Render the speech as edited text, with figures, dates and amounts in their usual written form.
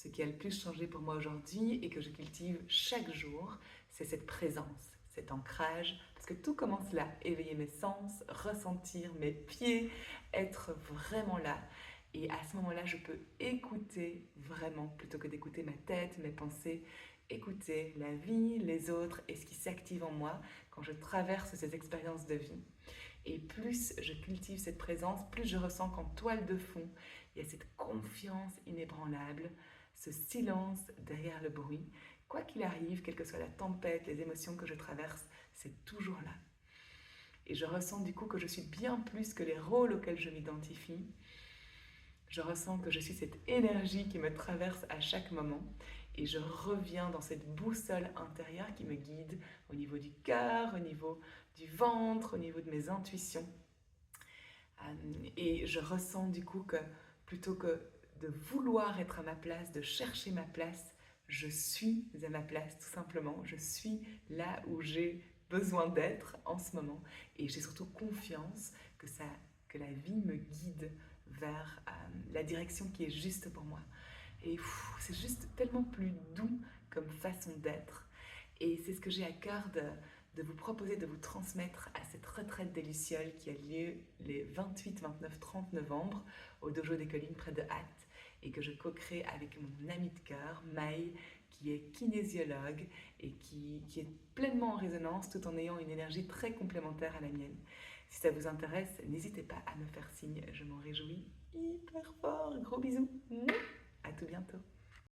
Ce qui a le plus changé pour moi aujourd'hui et que je cultive chaque jour, c'est cette présence, cet ancrage, parce que tout commence là, éveiller mes sens, ressentir mes pieds, être vraiment là. Et à ce moment-là, je peux écouter vraiment, plutôt que d'écouter ma tête, mes pensées, écouter la vie, les autres et ce qui s'active en moi quand je traverse ces expériences de vie. Et plus je cultive cette présence, plus je ressens qu'en toile de fond, il y a cette confiance inébranlable, ce silence derrière le bruit. Quoi qu'il arrive, quelle que soit la tempête, les émotions que je traverse, c'est toujours là. Et je ressens du coup que je suis bien plus que les rôles auxquels je m'identifie. Je ressens que je suis cette énergie qui me traverse à chaque moment et je reviens dans cette boussole intérieure qui me guide au niveau du cœur, au niveau du ventre, au niveau de mes intuitions. Et je ressens du coup que plutôt que de vouloir être à ma place, de chercher ma place, je suis à ma place tout simplement. Je suis là où j'ai besoin d'être en ce moment et j'ai surtout confiance que la vie me guide vers la direction qui est juste pour moi. Et c'est juste tellement plus doux comme façon d'être. Et c'est ce que j'ai à cœur de vous proposer, de vous transmettre à cette retraite des Lucioles qui a lieu les 28, 29, 30 novembre au Dojo des Collines près de Hatt et que je co-crée avec mon amie de cœur, Maï, qui est kinésiologue et qui est pleinement en résonance tout en ayant une énergie très complémentaire à la mienne. Si ça vous intéresse, n'hésitez pas à me faire signe, je m'en réjouis hyper fort. Gros bisous, à tout bientôt.